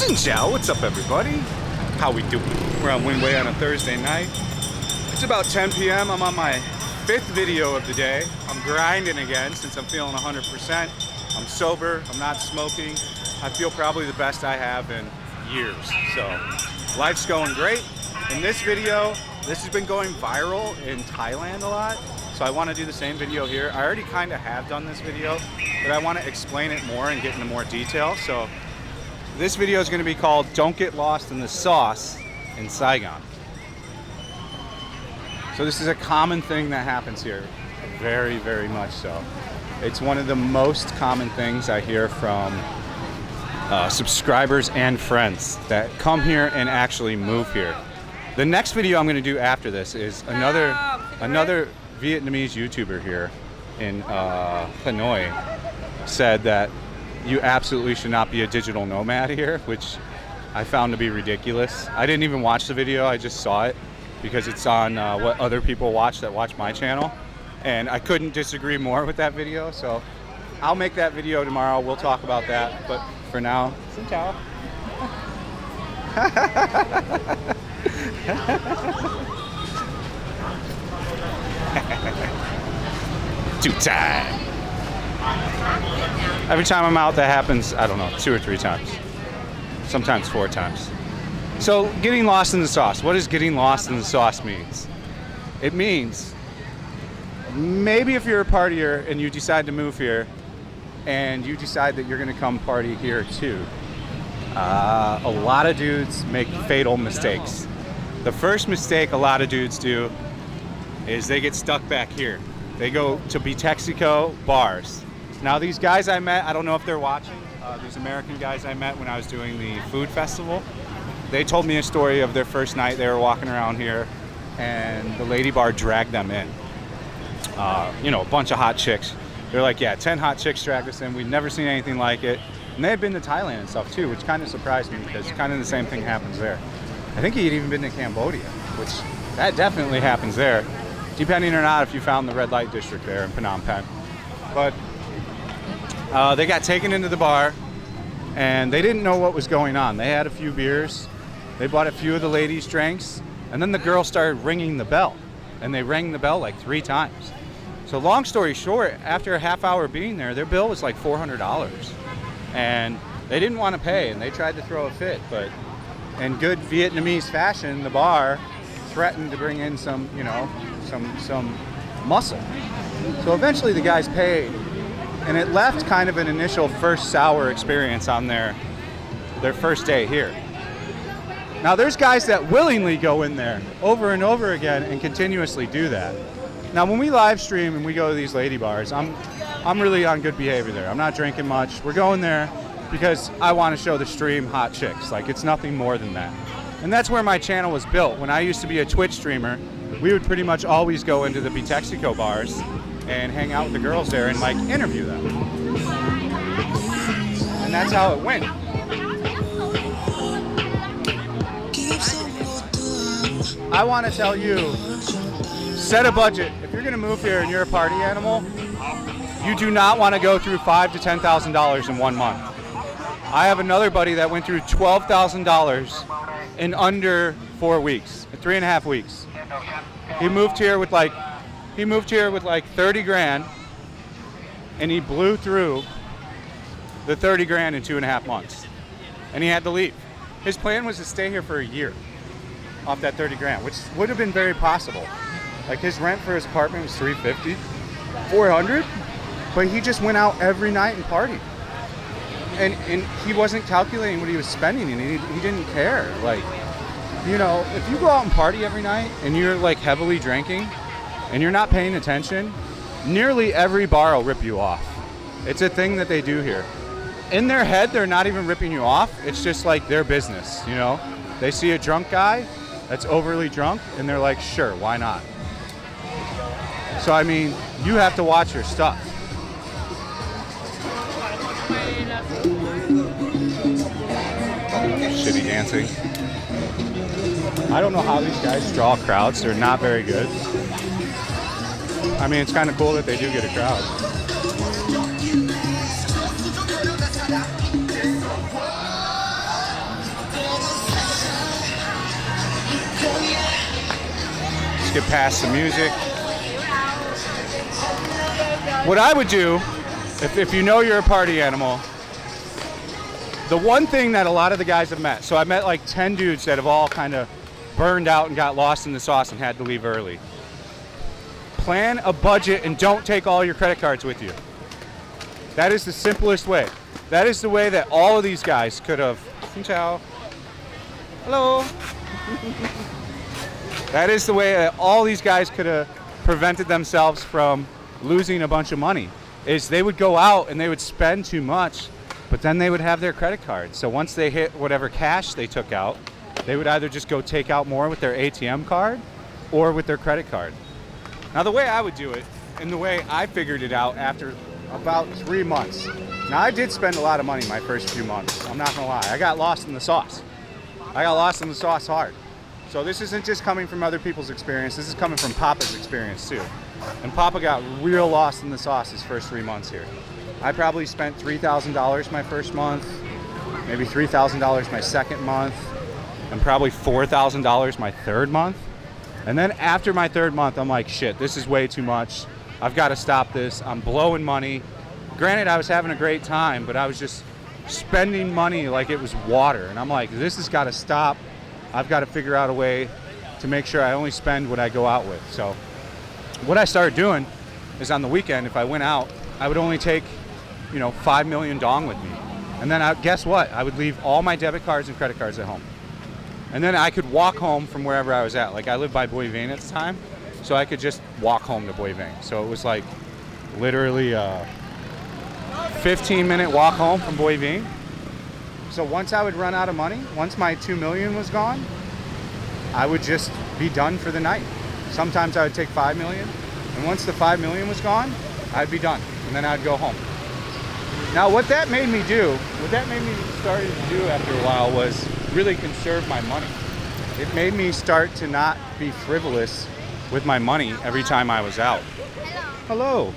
Xin Chao, what's up everybody? How we doing? We're on Windway on a Thursday night. It's about 10 p.m. I'm on my 5th video of the day. I'm grinding again since I'm feeling 100%. I'm sober, I'm not smoking. I feel probably the best I have in years. So life's going great. In this video, this has been going viral in Thailand a lot. So I want to do the same video here. I already kind of have done this video, but I want to explain it more and get into more detail. So this video is going to be called Don't Get Lost in the Sauce in Saigon. So this is a common thing that happens here. Very, very much so. It's one of the most common things I hear from subscribers and friends that come here and actually move here. The next video I'm going to do after this is another Vietnamese YouTuber here in Hanoi said that you absolutely should not be a digital nomad here, which I found to be ridiculous. I didn't even watch the video, I just saw it because it's on what other people watch that watch my channel. And I couldn't disagree more with that video, so I'll make that video tomorrow. We'll talk about that, but for now, Xin Chao. Too tight. Every time I'm out, that happens, I don't know, 2 or 3 times. Sometimes 4 times. So, getting lost in the sauce. What does getting lost in the sauce means? It means maybe if you're a partier and you decide to move here and you decide that you're going to come party here too, a lot of dudes make fatal mistakes. The first mistake a lot of dudes do is they get stuck back here. They go to Bitexiko bars. Now these guys I met, I don't know if they're watching, these American guys I met when I was doing the food festival, they told me a story of their first night. They were walking around here and the lady bar dragged them in. You know, a bunch of hot chicks. They're like, yeah, 10 hot chicks dragged us in. We'd never seen anything like it. And they had been to Thailand and stuff too, which kind of surprised me because kind of the same thing happens there. I think he had even been to Cambodia, which that definitely happens there, depending or not if you found the red light district there in Phnom Penh. But they got taken into the bar and they didn't know what was going on. They had a few beers, they bought a few of the ladies' drinks, and then the girl started ringing the bell. And they rang the bell like 3 times. So long story short, after a half hour being there, their bill was like $400. And they didn't want to pay and they tried to throw a fit, but in good Vietnamese fashion, the bar threatened to bring in some, you know, some muscle. So eventually the guys paid, and it left kind of an initial first sour experience on their first day here. Now there's guys that willingly go in there over and over again and continuously do that. Now when we live stream and we go to these lady bars, I'm really on good behavior there. I'm not drinking much. We're going there because I want to show the stream hot chicks. Like, it's nothing more than that. And that's where my channel was built. When I used to be a Twitch streamer, we would pretty much always go into the Bitexiko bars and hang out with the girls there and like interview them. And that's how it went. I want to tell you, set a budget. If you're going to move here and you're a party animal, you do not want to go through $5,000 to $10,000 in 1 month. I have another buddy that went through $12,000 in under 4 weeks, 3.5 weeks. He moved here with like 30 grand, and he blew through the 30 grand in 2.5 months, and he had to leave. His plan was to stay here for a year off that 30 grand, which would have been very possible. Like, his rent for his apartment was $350, $400, but he just went out every night and partied. And he wasn't calculating what he was spending, and he didn't care. Like, you know, if you go out and party every night and you're like heavily drinking and you're not paying attention, nearly every bar will rip you off. It's a thing that they do here. In their head, they're not even ripping you off. It's just like their business, you know? They see a drunk guy that's overly drunk and they're like, sure, why not? So, I mean, you have to watch your stuff. Shitty dancing. I don't know how these guys draw crowds. They're not very good. I mean, it's kind of cool that they do get a crowd. skip past the music. What I would do, if you know you're a party animal, the one thing that a lot of the guys have met, so I met like 10 dudes that have all kind of burned out and got lost in the sauce and had to leave early. Plan a budget and don't take all your credit cards with you. That is the simplest way. That is the way that all of these guys could have. Ciao. Hello. That is the way that all these guys could have prevented themselves from losing a bunch of money. Is they would go out and they would spend too much, but then they would have their credit cards. So once they hit whatever cash they took out, they would either just go take out more with their ATM card or with their credit card. Now the way I would do it, and the way I figured it out after about 3 months. Now I did spend a lot of money my first few months, I'm not gonna lie. I got lost in the sauce. I got lost in the sauce hard. So this isn't just coming from other people's experience, this is coming from Papa's experience too. And Papa got real lost in the sauce his first 3 months here. I probably spent $3,000 my first month, maybe $3,000 my second month, and probably $4,000 my third month. And then after my third month, I'm like, shit, this is way too much. I've got to stop this. I'm blowing money. Granted, I was having a great time, but I was just spending money like it was water. And I'm like, this has got to stop. I've got to figure out a way to make sure I only spend what I go out with. So what I started doing is on the weekend, if I went out, I would only take, 5 million dong with me. And then guess what? I would leave all my debit cards and credit cards at home. And then I could walk home from wherever I was at. Like I lived by Boi Vang at the time, so I could just walk home to Boi Vang. So it was like literally a 15-minute walk home from Boi Vang. So once I would run out of money, once my 2 million was gone, I would just be done for the night. Sometimes I would take 5 million, and once the 5 million was gone, I'd be done, and then I'd go home. Now what that made me start to do after a while was really conserve my money. It made me start to not be frivolous with my money every time I was out. Hello.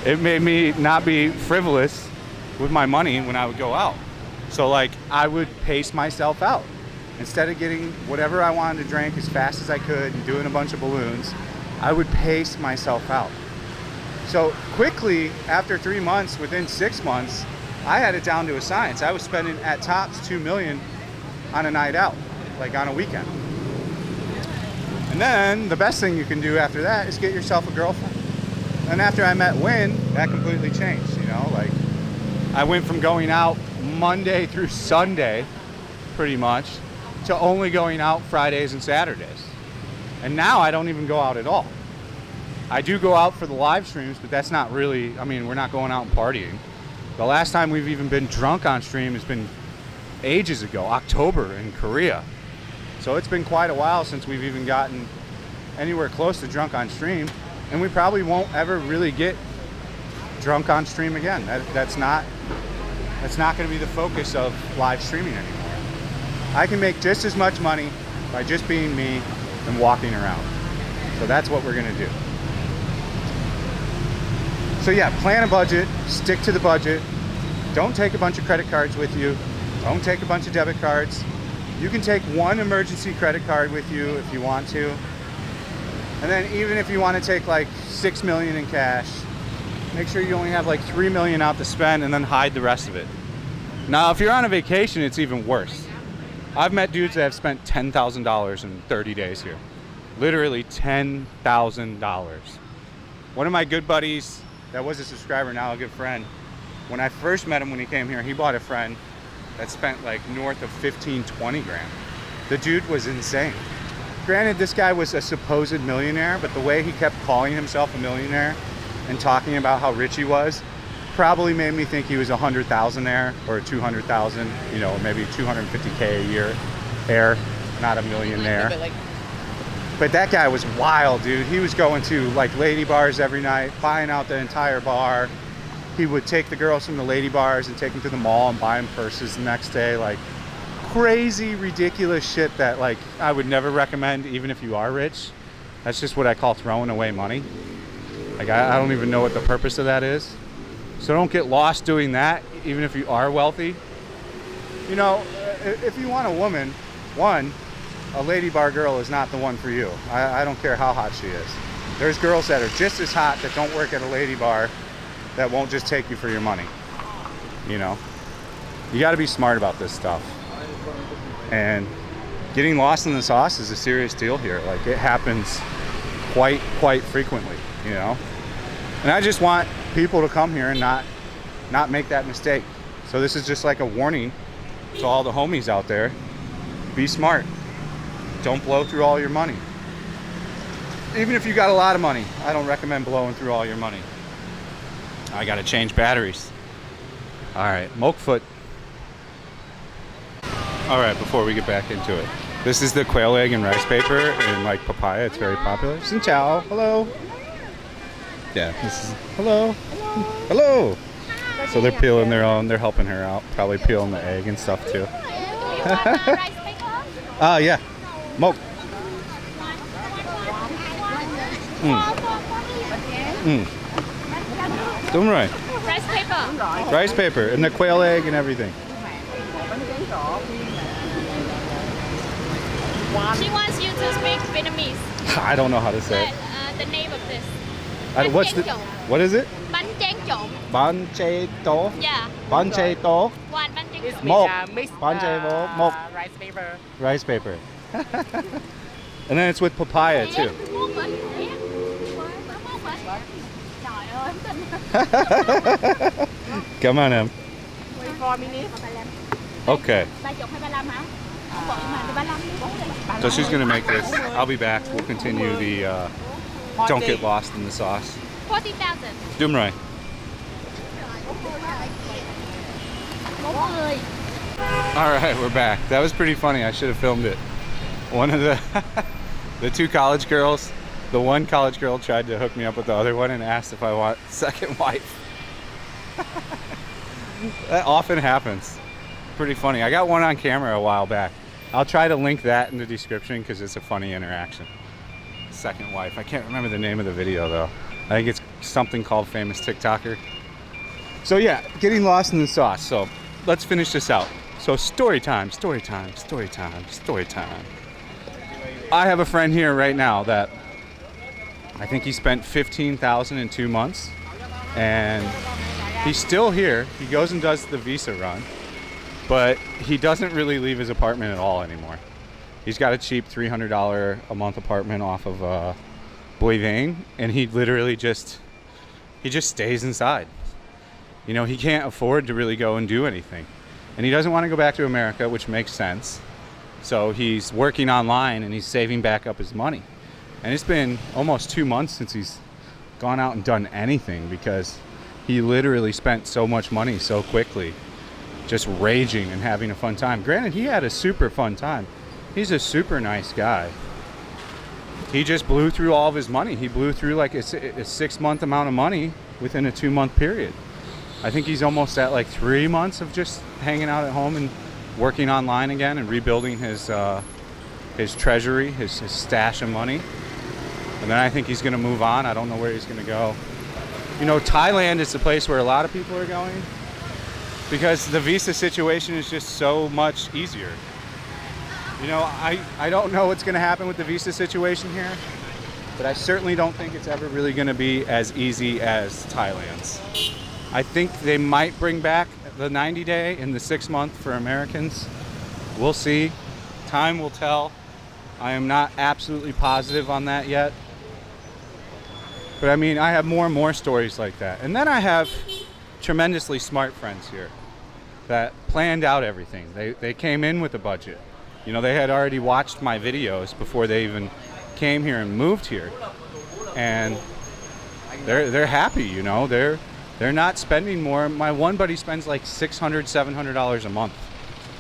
It made me not be frivolous with my money when I would go out. So like I would pace myself out. Instead of getting whatever I wanted to drink as fast as I could and doing a bunch of balloons, I would pace myself out. So quickly, after 3 months, within 6 months, I had it down to a science. I was spending at tops 2 million on a night out, like on a weekend. And then the best thing you can do after that is get yourself a girlfriend. And after I met Wynn, that completely changed, like I went from going out Monday through Sunday, pretty much, to only going out Fridays and Saturdays. And now I don't even go out at all. I do go out for the live streams, but that's not really, we're not going out and partying. The last time we've even been drunk on stream has been ages ago, October in Korea. So it's been quite a while since we've even gotten anywhere close to drunk on stream, and we probably won't ever really get drunk on stream again. That's not going to be the focus of live streaming anymore. I can make just as much money by just being me and walking around. So that's what we're going to do. So yeah, plan a budget, stick to the budget. Don't take a bunch of credit cards with you. Don't take a bunch of debit cards. You can take one emergency credit card with you if you want to. And then even if you want to take like 6 million in cash, make sure you only have like 3 million out to spend and then hide the rest of it. Now, if you're on a vacation, it's even worse. I've met dudes that have spent $10,000 in 30 days here. Literally $10,000. One of my good buddies that was a subscriber, now a good friend, when I first met him when he came here, he bought a friend that spent like north of 15, 20 grand. The dude was insane. Granted, this guy was a supposed millionaire, but the way he kept calling himself a millionaire and talking about how rich he was probably made me think he was 100,000 there or 200,000, maybe 250K a year air, not a millionaire. But that guy was wild, dude. He was going to like lady bars every night, buying out the entire bar. He would take the girls from the lady bars and take them to the mall and buy them purses the next day. Like crazy, ridiculous shit that like I would never recommend even if you are rich. That's just what I call throwing away money. Like I don't even know what the purpose of that is. So don't get lost doing that, even if you are wealthy. If you want a woman, one, a lady bar girl is not the one for you. I don't care how hot she is. There's girls that are just as hot that don't work at a lady bar that won't just take you for your money. You know, you got to be smart about this stuff. And getting lost in the sauce is a serious deal here. Like, it happens quite frequently, you know. And I just want people to come here and not make that mistake. So this is just like a warning to all the homies out there. Be smart. Don't blow through all your money. Even if you got a lot of money, I don't recommend blowing through all your money. I gotta change batteries. All right, Mokefoot. All right, before we get back into it, this is the quail egg and rice paper and like papaya. It's very popular. Xin chào. Hello. Yeah, this is hello. Hello. So they're peeling their own. They're helping her out. Probably peeling the egg and stuff too. Yeah. Moke. Đúng rồi. Rice paper. Rice paper and the quail egg and everything. She wants you to speak Vietnamese. I don't know how to say it. The name of this. What is it? Bánh tráng trộn. Bánh chay tô. Yeah. Bánh chay tô. One bánh tráng trộn. Moke. Bánh chay tô. Moke. Rice paper. Rice paper. And then it's with papaya too. Come on, em. 4 minutes. Okay. So she's gonna make this. I'll be back. We'll continue the don't get lost in the sauce. 40,000. Đúng rồi. All right, we're back. That was pretty funny. I should have filmed it. One of the two college girls, the one college girl tried to hook me up with the other one and asked if I want second wife. That often happens. Pretty funny. I got one on camera a while back. I'll try to link that in the description because it's a funny interaction. Second wife. I can't remember the name of the video though. I think it's something called Famous TikToker. So yeah, getting lost in the sauce. So let's finish this out. So story time, story time, story time, story time. I have a friend here right now that I think he spent $15,000 in 2 months, and he's still here. He goes and does the visa run, but he doesn't really leave his apartment at all anymore. He's got a cheap $300 a month apartment off of Boivin, and he literally just stays inside. You know, he can't afford to really go and do anything, and he doesn't want to go back to America, which makes sense. So he's working online and he's saving back up his money. And it's been almost 2 months since he's gone out and done anything because he literally spent so much money so quickly, just raging and having a fun time. Granted, he had a super fun time. He's a super nice guy. He just blew through all of his money. He blew through like a 6-month amount of money within a 2-month period. I think he's almost at like 3 months of just hanging out at home and working online again and rebuilding his treasury, his stash of money. And then I think he's going to move on. I don't know where he's going to go. You know, Thailand is the place where a lot of people are going because the visa situation is just so much easier. You know, I don't know what's going to happen with the visa situation here, but I certainly don't think it's ever really going to be as easy as Thailand's. I think they might bring back the 90-day and the 6-month for Americans. We'll see. Time will tell. I am not absolutely positive on that yet. But I mean, I have more and more stories like that. And then I have tremendously smart friends here that planned out everything. They came in with a budget. You know, they had already watched my videos before they even came here and moved here. And they're happy, you know. They're not spending more. My one buddy spends like $600, $700 a month.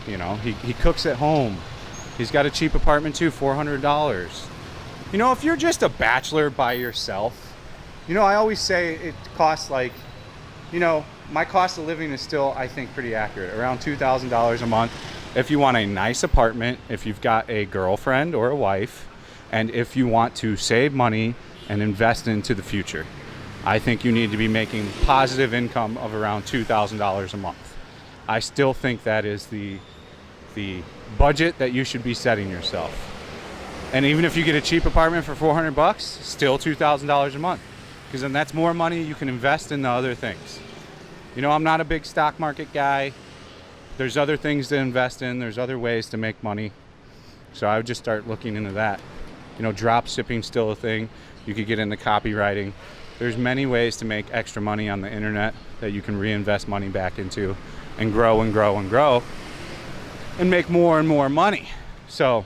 You know, he cooks at home. He's got a cheap apartment too, $400. You know, if you're just a bachelor by yourself, you know, I always say it costs like, you know, my cost of living is still, I think, pretty accurate, around $2,000 a month. If you want a nice apartment, if you've got a girlfriend or a wife, and if you want to save money and invest into the future. I think you need to be making positive income of around $2,000 a month. I still think that is the budget that you should be setting yourself. And even if you get a cheap apartment for 400 bucks, still $2,000 a month. Because then that's more money you can invest in the other things. You know, I'm not a big stock market guy. There's other things to invest in. There's other ways to make money. So I would just start looking into that. You know, drop shipping's still a thing. You could get into copywriting. There's many ways to make extra money on the internet that you can reinvest money back into and grow and grow and grow and make more and more money. So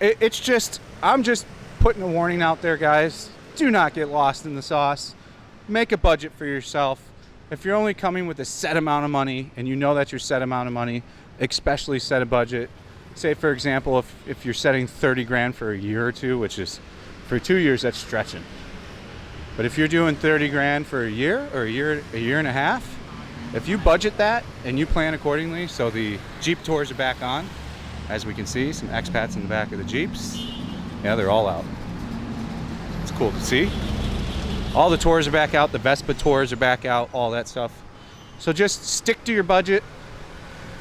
it's just, I'm just putting a warning out there, guys. Do not get lost in the sauce. Make a budget for yourself. If you're only coming with a set amount of money and you know that's your set amount of money, especially set a budget. Say, for example, if you're setting 30 grand for a year or two, which is for 2 years, that's stretching. But if you're doing 30 grand for a year or a year and a half, if you budget that and you plan accordingly, so the Jeep tours are back on, as we can see, some expats in the back of the Jeeps. Yeah, they're all out. It's cool to see. All the tours are back out, the Vespa tours are back out, all that stuff. So just stick to your budget.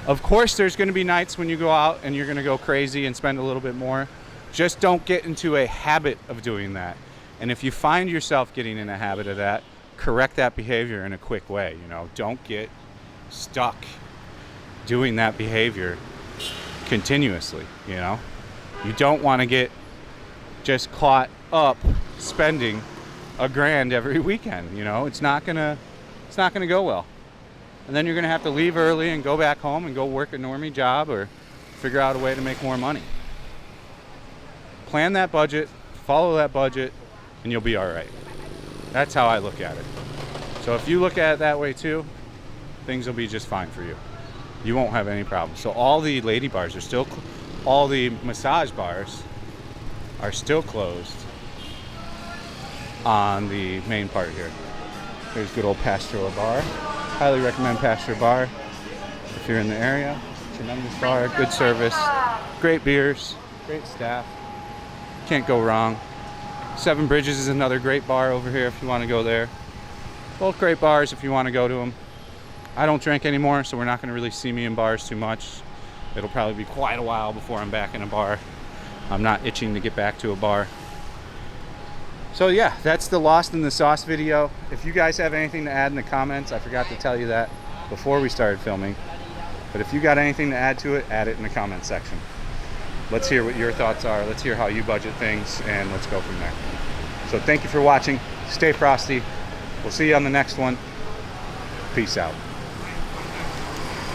Of course, there's going to be nights when you go out and you're going to go crazy and spend a little bit more. Just don't get into a habit of doing that. And if you find yourself getting in a habit of that, correct that behavior in a quick way. You know, don't get stuck doing that behavior continuously. You know, you don't want to get just caught up spending $1,000 every weekend. You know, it's not gonna go well. And then you're gonna have to leave early and go back home and go work a normie job or figure out a way to make more money. Plan that budget, follow that budget, and you'll be all right. That's how I look at it. So if you look at it that way too, things will be just fine for you. You won't have any problems. So all the lady bars are still, all the massage bars are still closed on the main part here. There's good old Pastoral Bar. Highly recommend Pastoral Bar if you're in the area. Tremendous bar, good service, great beers, great staff. Can't go wrong. Seven Bridges is another great bar over here if you want to go there. Both great bars if you want to go to them. I don't drink anymore, so we're not going to really see me in bars too much. It'll probably be quite a while before I'm back in a bar. I'm not itching to get back to a bar. So yeah, that's the Lost in the Sauce video. If you guys have anything to add in the comments, I forgot to tell you that before we started filming. But if you got anything to add to it, add it in the comment section. Let's hear what your thoughts are. Let's hear how you budget things, and let's go from there. So thank you for watching. Stay frosty. We'll see you on the next one. Peace out.